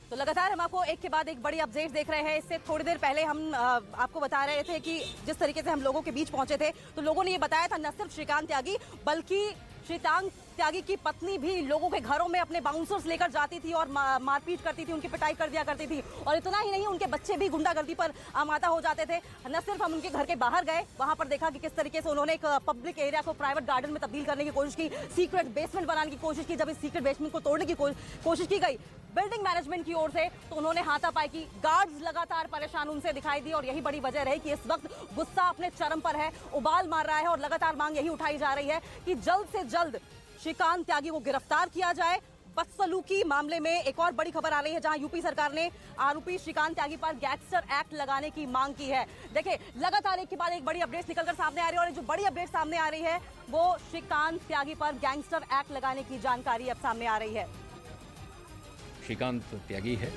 तो लगातार हम आपको एक के बाद एक बड़ी अपडेट देख रहे हैं। इससे थोड़ी देर पहले हम आपको बता रहे थे कि जिस तरीके से हम लोगों के बीच पहुंचे थे तो लोगों ने ये बताया था न सिर्फ श्रीकांत त्यागी बल्कि श्रीकांत त्यागी की पत्नी भी लोगों के घरों में अपने बाउंसर्स लेकर जाती थी और मारपीट करती थी, उनकी पिटाई कर दिया करती थी। और इतना ही नहीं, उनके बच्चे भी गुंडागर्दी पर आमादा हो जाते थे। न सिर्फ हम उनके घर के बाहर गए, वहां पर देखा कि किस तरीके से उन्होंने एक पब्लिक एरिया को प्राइवेट गार्डन में तब्दील करने की कोशिश की, सीक्रेट बेसमेंट बनाने की कोशिश की। जब इस सीक्रेट बेसमेंट को तोड़ने की कोशिश की गई बिल्डिंग मैनेजमेंट की ओर से, तो उन्होंने हाथापाई की। गार्ड्स लगातार परेशान उनसे दिखाई दी और यही बड़ी वजह रही कि इस वक्त गुस्सा अपने चरम पर है, उबाल मार रहा है और लगातार मांग यही उठाई जा रही है कि जल्द से जल्द श्रीकांत त्यागी को गिरफ्तार किया जाए। बदसलूकी मामले में एक और बड़ी खबर आ रही है, जहां यूपी सरकार ने आरोपी श्रीकांत त्यागी पर गैंगस्टर एक्ट लगाने की मांग की है। देखिए, लगातार एक के बाद एक बड़ी अपडेट निकलकर सामने आ रही है और जो बड़ी अपडेट सामने आ रही है वो श्रीकांत त्यागी पर गैंगस्टर एक्ट लगाने की जानकारी अब सामने आ रही है। श्रीकांत त्यागी है,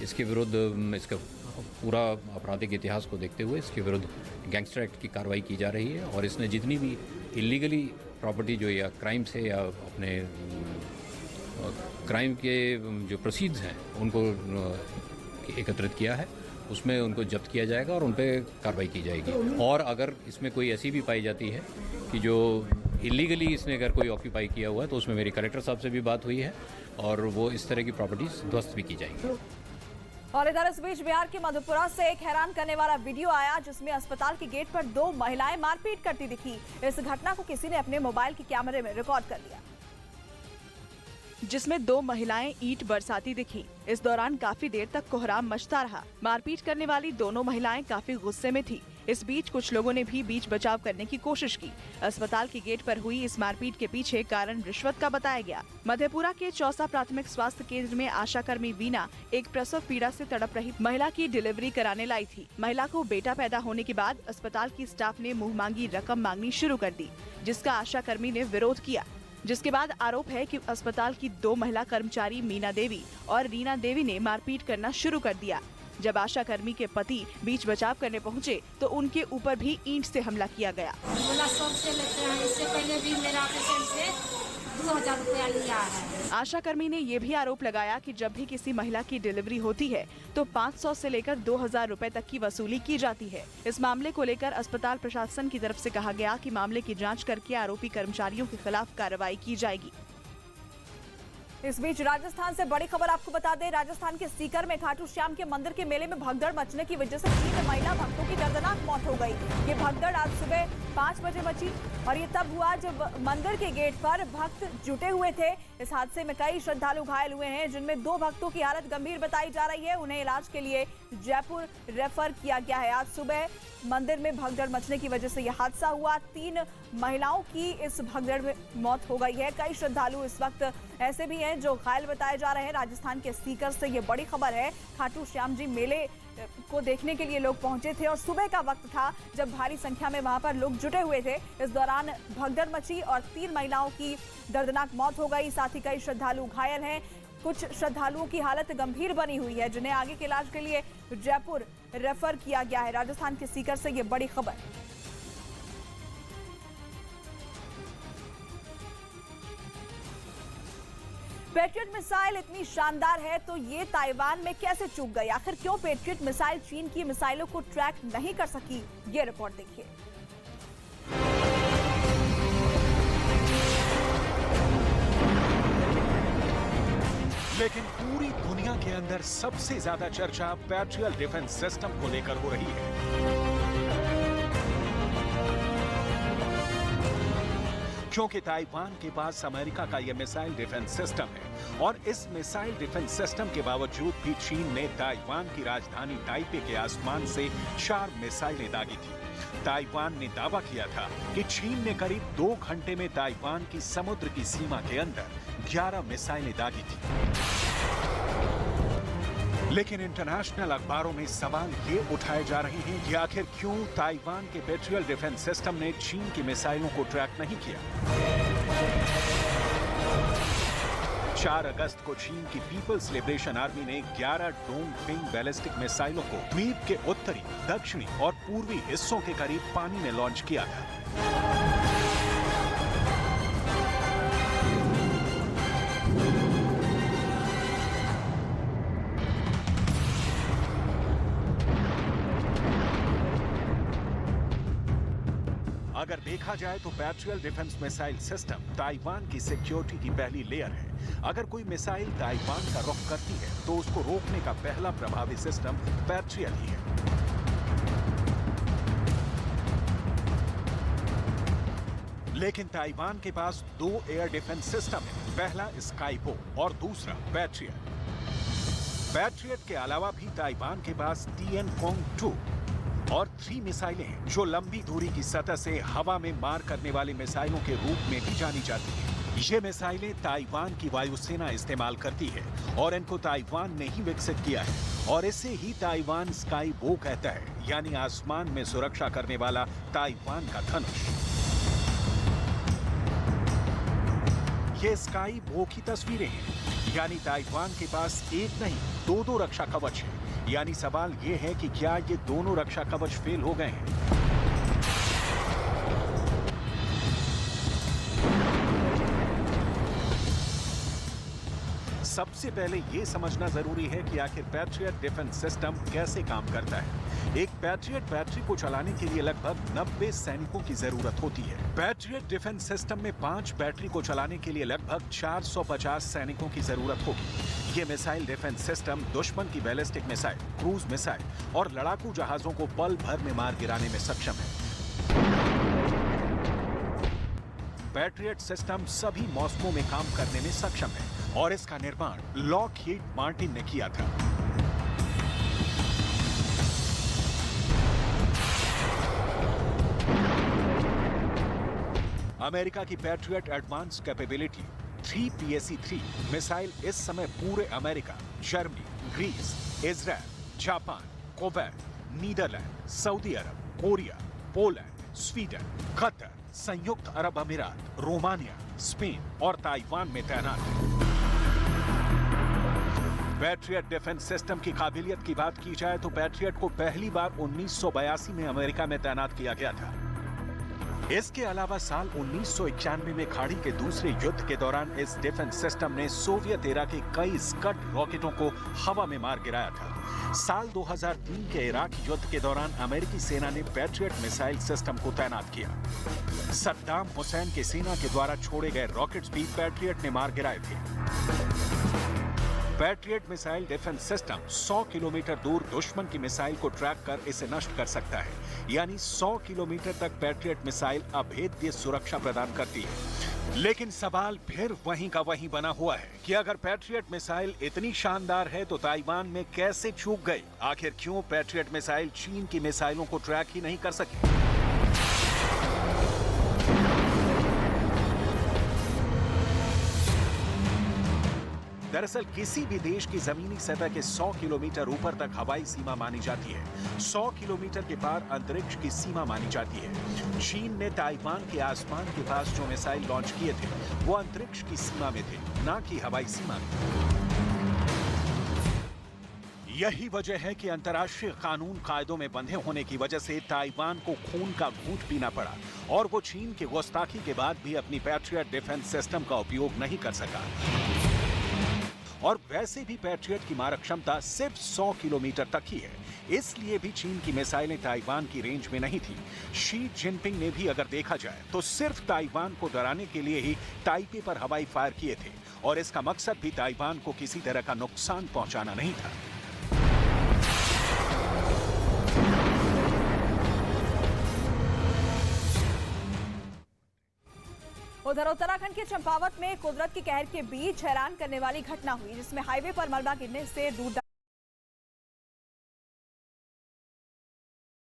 इसके विरुद्ध इसका पूरा आपराधिक इतिहास को देखते हुए इसके विरुद्ध गैंगस्टर एक्ट की कार्रवाई की जा रही है और इसने जितनी भी इलीगली प्रॉपर्टी जो या क्राइम से या अपने क्राइम के जो प्रोसीड्स हैं उनको एकत्रित किया है, उसमें उनको जब्त किया जाएगा और उन पर कार्रवाई की जाएगी। और अगर इसमें कोई ऐसी भी पाई जाती है कि जो इलीगली इसने अगर कोई ऑक्यूपाई किया हुआ है, तो उसमें मेरी कलेक्टर साहब से भी बात हुई है और वो इस तरह की प्रॉपर्टीज ध्वस्त भी की जाएंगी। और इधर इस बीच बिहार के मधेपुरा से एक हैरान करने वाला वीडियो आया, जिसमें अस्पताल के गेट पर 2 महिलाएं मारपीट करती दिखी। इस घटना को किसी ने अपने मोबाइल के कैमरे में रिकॉर्ड कर लिया, जिसमें 2 महिलाएं ईंट बरसाती दिखी। इस दौरान काफी देर तक कोहराम मचता रहा। मारपीट करने वाली दोनों महिलाएं काफी गुस्से में थी। इस बीच कुछ लोगों ने भी बीच बचाव करने की कोशिश की। अस्पताल के गेट पर हुई इस मारपीट के पीछे कारण रिश्वत का बताया गया। मधेपुरा के चौसा प्राथमिक स्वास्थ्य केंद्र में आशाकर्मी वीना एक प्रसव पीड़ा से तड़प रही महिला की डिलीवरी कराने लाई थी। महिला को बेटा पैदा होने के बाद अस्पताल की स्टाफ ने मुंह मांगी रकम मांगनी शुरू कर दी, जिसका आशाकर्मी ने विरोध किया। जिसके बाद आरोप है कि अस्पताल की 2 महिला कर्मचारी मीना देवी और रीना देवी ने मारपीट करना शुरू कर दिया। जब आशा कर्मी के पति बीच बचाव करने पहुंचे तो उनके ऊपर भी ईंट से हमला किया गया। सबसे लेते हैं, इससे पहले भी मेरा पेशेंट से 2000 रुपया लिया है। आशा कर्मी ने ये भी आरोप लगाया कि जब भी किसी महिला की डिलीवरी होती है तो 500 से लेकर 2000 रुपए तक की वसूली की जाती है। इस मामले को लेकर अस्पताल प्रशासन की तरफ से कहा गया कि मामले की जांच करके आरोपी कर्मचारियों के खिलाफ कार्रवाई की जाएगी। इस बीच राजस्थान से बड़ी खबर आपको बता दें, राजस्थान के सीकर में खाटू श्याम के मंदिर के मेले में भगदड़ मचने की वजह से 3 महिला भक्तों की दर्दनाक मौत हो गई। ये भगदड़ आज सुबह 5 बजे मची और ये तब हुआ जब मंदिर के गेट पर भक्त जुटे हुए थे। इस हादसे में कई श्रद्धालु घायल हुए हैं, जिनमें 2 भक्तों की हालत गंभीर बताई जा रही है। उन्हें इलाज के लिए जयपुर रेफर किया गया है। आज सुबह मंदिर में भगदड़ मचने की वजह से यह हादसा हुआ। 3 महिलाओं की इस भगदड़ में मौत हो गई है। कई श्रद्धालु इस वक्त ऐसे भी हैं जो घायल बताए जा रहे हैं। राजस्थान के सीकर से ये बड़ी खबर है। खाटू श्याम जी मेले को देखने के लिए लोग पहुंचे थे और सुबह का वक्त था जब भारी संख्या में वहां पर लोग जुटे हुए थे। इस दौरान भगदड़ मची और 3 महिलाओं की दर्दनाक मौत हो गई। साथ ही कई श्रद्धालु घायल हैं। कुछ श्रद्धालुओं की हालत गंभीर बनी हुई है, जिन्हें आगे के इलाज के लिए जयपुर रेफर किया गया है। राजस्थान के सीकर से ये बड़ी खबर। पैट्रियट मिसाइल इतनी शानदार है तो ये ताइवान में कैसे चूक गई? आखिर क्यों पैट्रियट मिसाइल चीन की मिसाइलों को ट्रैक नहीं कर सकी? ये रिपोर्ट देखिए। लेकिन पूरी दुनिया के अंदर सबसे ज्यादा चर्चा पैट्रियट डिफेंस सिस्टम को लेकर हो रही है, क्योंकि ताइवान के पास अमेरिका का यह मिसाइल डिफेंस सिस्टम है और इस मिसाइल डिफेंस सिस्टम के बावजूद भी चीन ने ताइवान की राजधानी ताइपे के आसमान से 4 मिसाइलें दागी थी। ताइवान ने दावा किया था कि चीन ने करीब 2 घंटे में ताइवान की समुद्र की सीमा के अंदर 11 मिसाइलें दागी थी। लेकिन इंटरनेशनल अखबारों में सवाल ये उठाए जा रहे हैं कि आखिर क्यों ताइवान के पैट्रियट डिफेंस सिस्टम ने चीन की मिसाइलों को ट्रैक नहीं किया। 4 अगस्त को चीन की पीपल्स लिबरेशन आर्मी ने 11 डोंग फिंग बैलिस्टिक मिसाइलों को द्वीप के उत्तरी, दक्षिणी और पूर्वी हिस्सों के करीब पानी में लॉन्च किया था। अगर देखा जाए तो patriot defence missile system Taiwan की सिक्योरिटी की पहली लेयर है। अगर कोई मिसाइल ताइवान का रुख करती है तो उसको रोकने का पहला प्रभावी सिस्टम पैट्रियट ही है। लेकिन ताइवान के पास 2 एयर डिफेंस सिस्टम है, पहला स्काईपो और दूसरा पैट्रियट। पैट्रियट के अलावा भी ताइवान के पास टिएनफोंग-2 और 3 मिसाइलें हैं जो लंबी दूरी की सतह से हवा में मार करने वाली मिसाइलों के रूप में भी जानी जाती हैं। ये मिसाइलें ताइवान की वायुसेना इस्तेमाल करती है और इनको ताइवान ने ही विकसित किया है और इसे ही ताइवान स्काई बो कहता है, यानी आसमान में सुरक्षा करने वाला ताइवान का धनुष। ये स्काई बो की तस्वीरें हैं, यानी ताइवान के पास एक नहीं 2 रक्षा कवच है। यानी सवाल ये है कि क्या ये दोनों रक्षा कवच फेल हो गए हैं? सबसे पहले ये समझना जरूरी है कि आखिर पैट्रियट डिफेंस सिस्टम कैसे काम करता है। एक पैट्रियट बैटरी को चलाने के लिए लगभग 90 सैनिकों की जरूरत होती है। पैट्रियट डिफेंस सिस्टम में 5 बैटरी को चलाने के लिए लगभग 450 सैनिकों की जरूरत होगी। ये मिसाइल डिफेंस सिस्टम दुश्मन की बैलिस्टिक मिसाइल, क्रूज मिसाइल और लड़ाकू जहाजों को पल भर में मार गिराने में सक्षम है। पैट्रियट सिस्टम सभी मौसमों में काम करने में सक्षम है और इसका निर्माण लॉकहीड मार्टिन ने किया था। अमेरिका की patriot advance capability 3PSE-3 missile इस समय पूरे America, Germany, Greece, Israel, Japan, Kuwait, Netherland, Saudi Arab, Korea, Poland, Sweden, Qatar, संयुक्त अरब अमीरात, रोमानिया, स्पेन और ताइवान में तैनात है। पैट्रियट डिफेंस सिस्टम की काबिलियत की बात की जाए तो पैट्रियट को पहली बार 1982 में अमेरिका में तैनात किया गया था। इसके अलावा साल 1991 में खाड़ी के दूसरे युद्ध के दौरान इस डिफेंस सिस्टम ने सोवियत एरा के कई स्कड रॉकेटों को हवा में मार गिराया था। साल 2003 के इराक युद्ध के दौरान अमेरिकी सेना ने पैट्रियट मिसाइल सिस्टम को तैनात किया। सद्दाम हुसैन के सेना के द्वारा छोड़े गए रॉकेट्स भी पैट्रियट ने मार गिराए थे। Patriot missile defence system 100 kilometre दूर दुश्मन की मिसाइल को ट्रैक कर इसे नष्ट कर सकता है, यानी 100 किलोमीटर तक पैट्रियट मिसाइल अभेद्य सुरक्षा प्रदान करती है। लेकिन सवाल फिर वहीं का वहीं बना हुआ है कि अगर पैट्रियट मिसाइल इतनी शानदार है तो ताइवान में कैसे चूक गई? आखिर क्यों पैट्रियट मिसाइल चीन की मिसाइलों को ट्रैक ही नहीं कर सकी? दरअसल किसी भी देश की जमीनी सतह के 100 किलोमीटर ऊपर तक हवाई सीमा मानी जाती है। 100 किलोमीटर के पार अंतरिक्ष की सीमा मानी जाती है। चीन ने ताइवान के आसमान के पास जो मिसाइल लॉन्च किए थे वो अंतरिक्ष की सीमा में थे, ना कि हवाई सीमा में। यही वजह है कि अंतर्राष्ट्रीय कानून कायदों में बंधे होने की वजह से ताइवान को खून का घूंट पीना पड़ा और वो चीन के गुस्ताखी के बाद भी अपनी पैट्रियट डिफेंस सिस्टम का उपयोग नहीं कर सका। और वैसे भी पैट्रियट की मारक क्षमता सिर्फ 100 किलोमीटर तक ही है। इसलिए भी चीन की मिसाइलें ताइवान की रेंज में नहीं थी। शी जिनपिंग ने भी अगर देखा जाए तो सिर्फ ताइवान को डराने के लिए ही ताइपे पर हवाई फायर किए थे और इसका मकसद भी ताइवान को किसी तरह का नुकसान पहुंचाना नहीं था। उधर उत्तराखंड के चंपावत में कुदरत के कहर के बीच हैरान करने वाली घटना हुई, जिसमें हाईवे पर मलबा गिरने से दूर